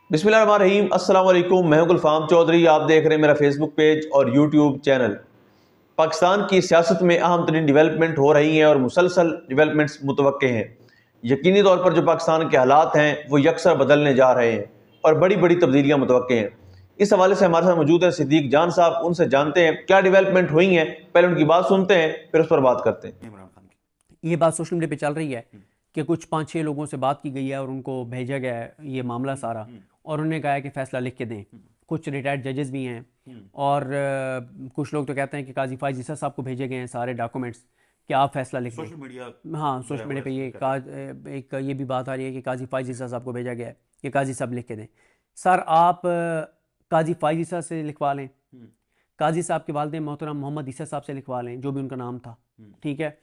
बिस्मिल्लाहिर्रहमानिर्रहीम। अस्सलाम वालेकुम। मैं हूं गुलफाम चौधरी। आप देख रहे हैं मेरा फेसबुक पेज और यूट्यूब चैनल। पाकिस्तान की सियासत में अहम तरीन डेवलपमेंट हो रही हैं और मुसलसल डेवलपमेंट्स मुतवक्के हैं। यकीनी तौर पर जो पाकिस्तान के हालात हैं वो यकसर बदलने जा रहे हैं और बड़ी बड़ी तब्दीलियाँ मुतवक्के हैं। इस हवाले से हमारे साथ मौजूद हैं सिद्दीक जान साहब। उनसे जानते हैं क्या डेवलपमेंट हुई हैं, पहले उनकी बात सुनते हैं फिर उस पर बात करते हैं। इमरान खान की ये बात सोशल मीडिया पे चल रही है कि कुछ 5-6 लोगों से बात की गई है और उनको भेजा गया है ये मामला सारा, और उन्होंने कहा है कि फ़ैसला लिख के दें। कुछ रिटायर्ड जजेस भी हैं और कुछ लोग तो कहते हैं कि काजी फाइज ईसा साहब को भेजे गए हैं सारे डॉक्यूमेंट्स कि आप फैसला लिख दें। सोशल मीडिया हाँ, जो सोशल है वो मीडिया पे ऐसे ये कर रहा एक ये भी बात आ रही है कि काजी फाइज ईसा साहब को भेजा गया है कि काजी साहब लिख के दें। सर आप काजी फाइज ईसा से लिखवा लें, काजी साहब के वालिद मोहतरम मोहम्मद ईसा साहब से लिखवा लें, जो भी उनका नाम था, ठीक है।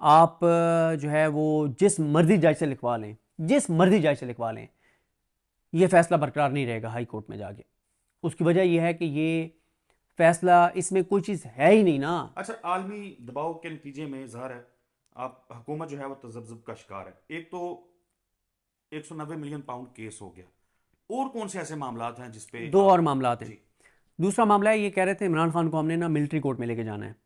आप जो है वो जिस मर्जी जज से लिखवा लें, जिस मर्जी जज से लिखवा लें, ये फैसला बरकरार नहीं रहेगा हाई कोर्ट में जाके। उसकी वजह यह है कि ये फैसला, इसमें कोई चीज़ है ही नहीं ना। अच्छा, आलमी दबाव के नतीजे में ज़ाहिर है आप हुकूमत जो है वो तजब्जुब का शिकार है। एक तो 190 मिलियन पाउंड केस हो गया, और कौन से ऐसे मामलात हैं जिसपे दो और आप मामलात हैं। जी दूसरा मामला है, ये कह रहे थे इमरान खान को हमने ना मिलिट्री कोर्ट में लेके जाना है,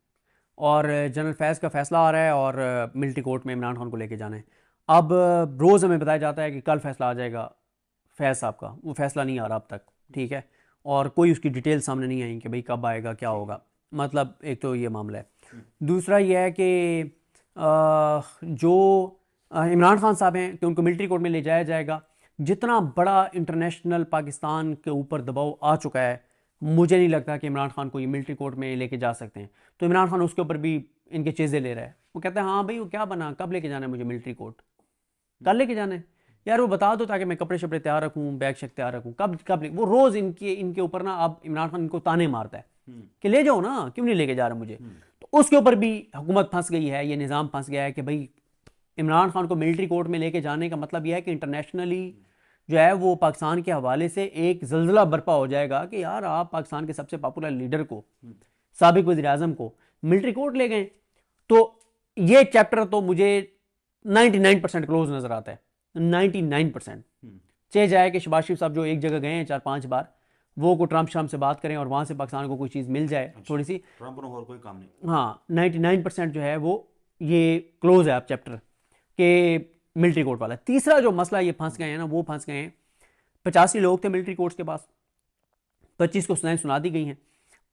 और जनरल फैज़ का फैसला आ रहा है और मिलिट्री कोर्ट में इमरान खान को लेके जाना है। अब रोज़ हमें बताया जाता है कि कल फैसला आ जाएगा फैज़ साहब का, वो फैसला नहीं आ रहा अब तक, ठीक है। और कोई उसकी डिटेल सामने नहीं आई कि भाई कब आएगा, क्या होगा। मतलब एक तो ये मामला है। दूसरा ये है कि जो इमरान खान साहब हैं कि उनको मिलिट्री कोर्ट में ले जाया जाएगा। जितना बड़ा इंटरनेशनल पाकिस्तान के ऊपर दबाव आ चुका है, मुझे नहीं लगता कि इमरान खान को ये मिलिट्री कोर्ट में लेके जा सकते हैं। तो इमरान खान उसके ऊपर भी इनके चीज़ें ले रहा है। वो कहता है हाँ भाई वो क्या बना, कब लेके जाना है मुझे मिलिट्री कोर्ट, कल लेके जाना है। यार वो बता दो ताकि मैं कपड़े शपड़े तैयार रखूँ, बैग शैग तैयार रखूँ, कब कब वो रोज़ इनके ऊपर ना, अब इमरान खान इनको ताने मारता है कि ले जाओ ना, क्यों नहीं लेके जा रहा मुझे। तो उसके ऊपर भी हुकूमत फंस गई है, ये निज़ाम फंस गया है कि भाई इमरान खान को मिलिट्री कोर्ट में लेके जाने का मतलब यह है कि इंटरनेशनली जो है वो पाकिस्तान के हवाले से एक जल्जला बर्पा हो जाएगा कि यार आप पाकिस्तान के सबसे पॉपुलर लीडर को, साबिक वज़ीर आज़म को मिलिट्री कोर्ट ले गए। तो ये चैप्टर तो मुझे 99% क्लोज नज़र आता है, 99%। चाहे जाए कि शहबाज शरीफ साहब जो एक जगह गए हैं 4-5 बार, वो को ट्रंप शम से बात करें और वहाँ से पाकिस्तान को कोई चीज़ मिल जाए थोड़ी सी। ट्रंप और कोई काम नहीं। हाँ, 99% जो है वो ये क्लोज है अब चैप्टर के मिलिट्री कोर्ट वाला। तीसरा जो मसला ये फंस गए हैं ना, वो फंस गए हैं, 85 लोग थे मिलिट्री कोर्ट्स के पास, 25 को सजाएं सुना दी गई हैं।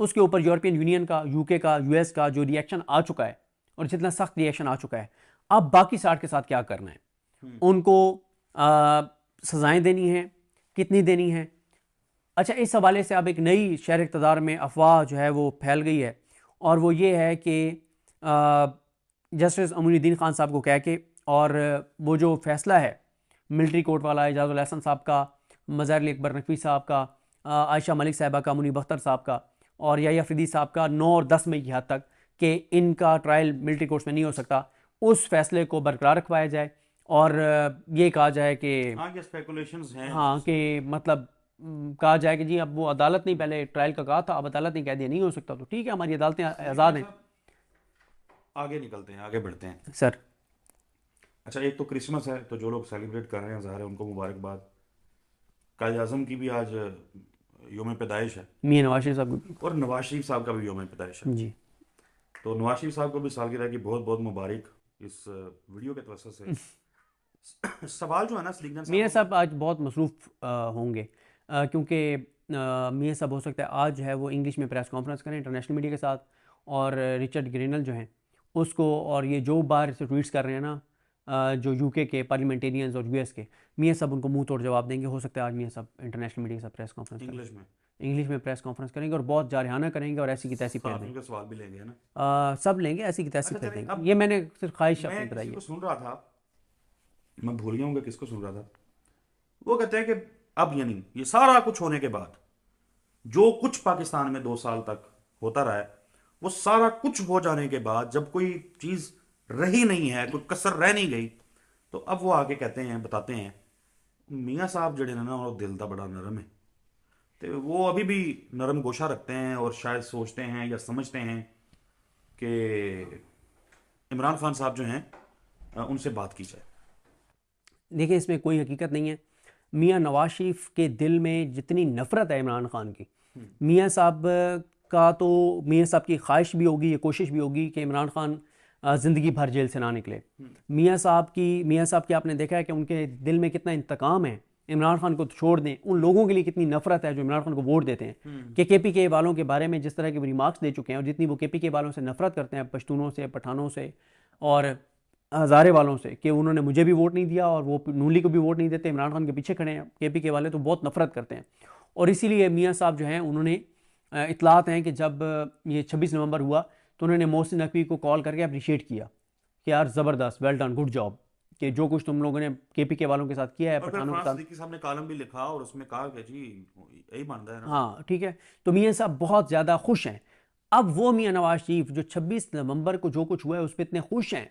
उसके ऊपर यूरोपियन यूनियन का, यूके का, यूएस का जो रिएक्शन आ चुका है, और जितना सख्त रिएक्शन आ चुका है, अब बाकी 60 के साथ क्या करना है। उनको सजाएं देनी है, कितनी देनी है। अच्छा, इस हवाले से अब एक नई शहर इक़्तिदार में अफवाह जो है वो फैल गई है, और वो ये है कि जस्टिस अमीनुद्दीन खान साहब को कह के, और वो जो फैसला है मिलिट्री कोर्ट वाला, एजाजुल एहसन साहब का, मज़ार अली अकबर नकवी साहब का, आयशा मलिक साहबा का, मुनीब अख्तर साहब का, और याहिया अफरीदी साहब का 9 और 10 मई की हद तक कि इनका ट्रायल मिलिट्री कोर्ट्स में नहीं हो सकता, उस फैसले को बरकरार रखवाया जाए। और ये कहा जाए कि हाँ, ये स्पेकुलेशंस हैं। हाँ, कि मतलब कहा जाए कि जी अब वो अदालत नहीं, पहले ट्रायल का कहा था, अब अदालत ने कह दिया नहीं हो सकता, तो ठीक है, हमारी अदालतें आज़ाद हैं। आगे निकलते हैं, आगे बढ़ते हैं। सर अच्छा, एक तो क्रिसमस है, तो जो लोग सेलिब्रेट कर रहे हैं ज़ाहिर है उनको मुबारकबाद। कायद आज़म की भी आज योम पैदाइश है, मियां नवाज शरीफ साहब को और नवाज शरीफ साहब का भी योम पैदाइश है। जी। तो नवाज शरीफ साहब को भी सालगिरह की बहुत बहुत मुबारक इस वीडियो के तवज्जो से। सवाल जो है ना सलीगन मियां साहब, साहब आज बहुत मसरूफ़ होंगे, क्योंकि मियां साहब हो सकता है आज जो है वो इंग्लिश में प्रेस कॉन्फ्रेंस करें इंटरनेशनल मीडिया के साथ, और रिचर्ड ग्रीनल जो हैं उसको, और ये जो बाहर से ट्वीट्स कर रहे हैं ना, जो यूके के पार्लियामेंटेरियंस और यूएस के, मियां साहब उनको मुंह तोड़ जवाब देंगे। हो सकता है आज मियां साहब इंटरनेशनल मीडिया के साथ प्रेस कॉन्फ्रेंस करें, इंग्लिश में प्रेस कॉन्फ्रेंस करेंगे, और बहुत जारहाना करेंगे और ऐसी की तैसी फेर साथ देंगे। उनके सवाल भी लेंगे, है ना। सब लेंगे, ऐसी की तैसी अच्छा फेर चलें, देंगे। अब ये मैंने सिर्फ ख्वाहिश अपनी मैं बताई किसी है। को सुन रहा था, मैं भूल गया हूँ कि किसको सुन रहा था। वो कहते हैं कि अब यानी ये सारा कुछ होने के बाद, जो कुछ पाकिस्तान में 2 साल तक होता रहा है, वो सारा कुछ हो जाने के बाद जब कोई चीज रही नहीं है, कोई कसर रह नहीं गई, तो अब वो आके कहते हैं, बताते हैं, मियाँ साहब जड़े ने ना वो दिल दा बड़ा नरम है। तो वो अभी भी नरम गोशा रखते हैं और शायद सोचते हैं या समझते हैं कि इमरान खान साहब जो हैं उनसे बात की जाए। देखिए, इसमें कोई हकीकत नहीं है। मियाँ नवाज शरीफ के दिल में जितनी नफ़रत है इमरान खान की, मियाँ साहब का तो मियाँ साहब की ख्वाहिश भी होगी, ये कोशिश भी होगी कि इमरान खान ज़िंदगी भर जेल से ना निकले। मियाँ साहब की आपने देखा है कि उनके दिल में कितना इंतकाम है। इमरान खान को तो छोड़ दें, उन लोगों के लिए कितनी नफरत है जो इमरान खान को वोट देते हैं, कि KPK वालों के बारे में जिस तरह के रिमार्क्स दे चुके हैं और जितनी वो KPK वालों से नफरत करते हैं, पश्तूनों से, पठानों से और हज़ारे वालों से, कि उन्होंने मुझे भी वोट नहीं दिया और वो नून लीग को भी वोट नहीं देते, इमरान खान के पीछे खड़े हैं। KPK वाले तो बहुत नफरत करते हैं। और इसीलिए मियाँ साहब जो हैं उन्होंने इतलात हैं कि जब ये 26 नवंबर हुआ तो उन्होंने मोहसिन नकवी को कॉल करके अप्रिशिएट किया कि यार ज़बरदस्त, वेल डन, गुड जॉब, कि जो कुछ तुम लोगों ने KPK वालों के साथ किया है, और फिर पठानों के फरहान साथ। सिद्दीकी साहब ने कॉलम भी लिखा और उसमें कहा कि जी यही मानता है ना। हाँ ठीक है, तो मियाँ साहब बहुत ज़्यादा खुश हैं। अब वो मियाँ नवाज शरीफ जो 26 नवंबर को जो कुछ हुआ है उस पर इतने खुश हैं,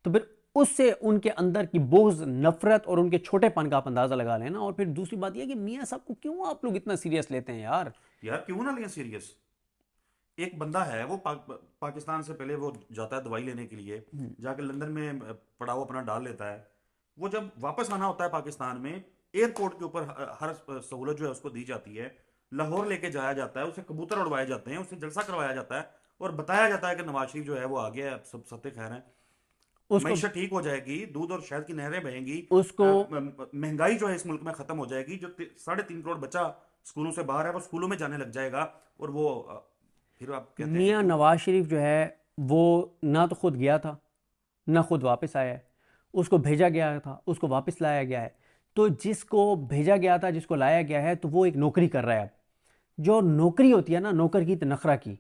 तो फिर उससे उनके अंदर की बोझ, नफरत और उनके छोटेपन का आप अंदाज़ा लगा लेना। और फिर दूसरी बात यह कि मियाँ साहब को क्यों आप लोग इतना सीरियस लेते हैं यार? यार क्यों ना लें सीरियस। एक बंदा है वो पाकिस्तान से पहले वो जाता है दवाई लेने के लिए, जाके लंदन में पड़ाव अपना डाल लेता है। वो जब वापस आना होता है पाकिस्तान में, एयरपोर्ट के ऊपर हर सहूलत जो है उसको दी जाती है, लाहौर लेके जाया जाता है, उसे कबूतर उड़वाए जाते हैं, उसे जलसा करवाया जाता है और बताया जाता है कि नवाज शरीफ जो है वो आ गया है, अब सब सत्य खैर है, उसको मईशत ठीक हो जाएगी, दूध और शहद की नहरें बहेंगी, उसको महंगाई जो है इस मुल्क में खत्म हो जाएगी, जो 3.5 करोड़ बच्चा स्कूलों से बाहर है वो स्कूलों में जाने लग जाएगा। और वो फिर आप कहते हैं मियाँ नवाज शरीफ जो है वो ना तो खुद गया था, ना खुद वापस आया है। उसको भेजा गया था, उसको वापस लाया गया है। तो जिसको भेजा गया था, जिसको लाया गया है, तो वो एक नौकरी कर रहा है। अब जो नौकरी होती है ना, नौकर की नखरा की,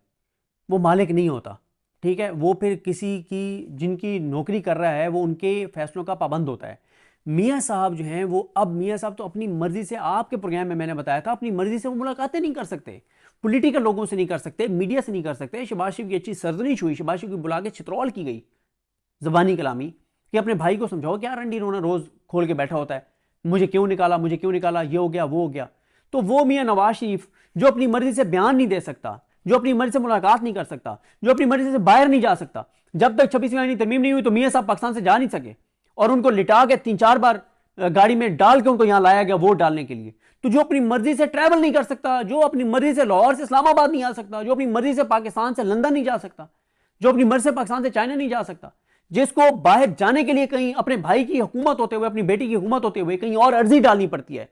वो मालिक नहीं होता, ठीक है। वो फिर किसी की, जिनकी नौकरी कर रहा है, वो उनके फैसलों का पाबंद होता है। मियाँ साहब जो हैं वो, अब मियाँ साहब तो अपनी मर्जी से, आपके प्रोग्राम में मैंने बताया था, अपनी मर्जी से वो मुलाकातें नहीं कर सकते, पॉलिटिकल लोगों से नहीं कर सकते, मीडिया से नहीं कर सकते। शहबाज शरीफ की अच्छी सरजनीश हुई, शहबाज शरीफ की बुला के छित्रौल की गई, ज़बानी कलामी, कि अपने भाई को समझाओ, क्या रंडी रोना रोज़ खोल के बैठा होता है, मुझे क्यों निकाला, मुझे क्यों निकाला, ये हो गया, वो हो गया। तो वो मियाँ नवाज शरीफ जो अपनी मर्जी से बयान नहीं दे सकता, जो अपनी मर्जी से मुलाकात नहीं कर सकता, जो अपनी मर्जी से बाहर नहीं जा सकता, जब तक 26वीं आईनी तरमीम नहीं हुई तो मियाँ साहब पाकिस्तान से जा नहीं सके और उनको लिटा के 3-4 बार गाड़ी में डाल के उनको यहां लाया गया वोट डालने के लिए। तो जो अपनी मर्जी से ट्रैवल नहीं कर सकता, जो अपनी मर्जी से लाहौर से इस्लामाबाद नहीं आ सकता, जो अपनी मर्जी से पाकिस्तान से लंदन नहीं जा सकता, जो अपनी मर्जी से पाकिस्तान से चाइना नहीं जा सकता, जिसको बाहर जाने के लिए कहीं अपने भाई की हुकूमत होते हुए, अपनी बेटी की हुकूमत होते हुए कहीं और अर्जी डालनी पड़ती है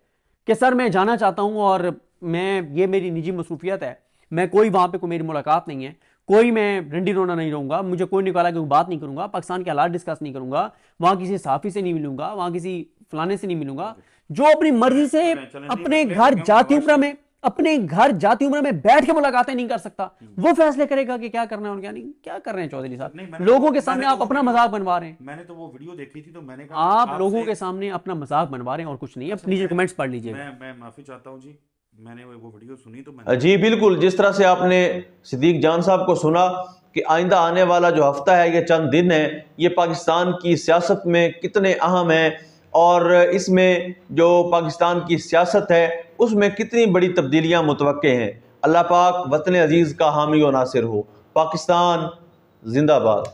कि सर मैं जाना चाहता हूं और मैं, ये मेरी निजी मसरूफियत है, मैं कोई वहां पे कोई मेरी मुलाकात नहीं है, कोई मैं रंडी रोना नहीं रहूंगा, मुझे कोई निकाला कि बात नहीं करूंगा, पाकिस्तान के हालात डिस्कस नहीं करूंगा, वहां किसी सहाफी से नहीं मिलूंगा, वहां किसी फलाने से नहीं मिलूंगा, जो अपनी मर्जी से अपने घर जाती उम्र में, अपने घर जाती उम्र में बैठ के मुलाकातें नहीं कर सकता, वो फैसले करेगा कि क्या करना है और क्या नहीं। क्या कर रहे हैं चौधरी साहब, लोगों के सामने आप अपना मजाक बनवा रहे हैं। मैंने तो वो वीडियो देखी थी तो मैंने कहा आप लोगों के सामने अपना मजाक बनवा रहे हैं और कुछ नहीं है। नीचे कमेंट्स पढ़ लीजिए। मैं माफी चाहता हूँ जी, मैंने वो वीडियो सुनी तो मैंने जी बिल्कुल, जिस तरह से आपने सिद्दीक जान साहब को सुना कि आइंदा आने वाला जो हफ्ता है, ये चंद दिन है, ये पाकिस्तान की सियासत में कितने अहम है और इसमें जो पाकिस्तान की सियासत है उसमें कितनी बड़ी तब्दीलियां मुतवक्के हैं। अल्लाह पाक वतन अजीज़ का हामी और नासिर हो। पाकिस्तान जिंदाबाद।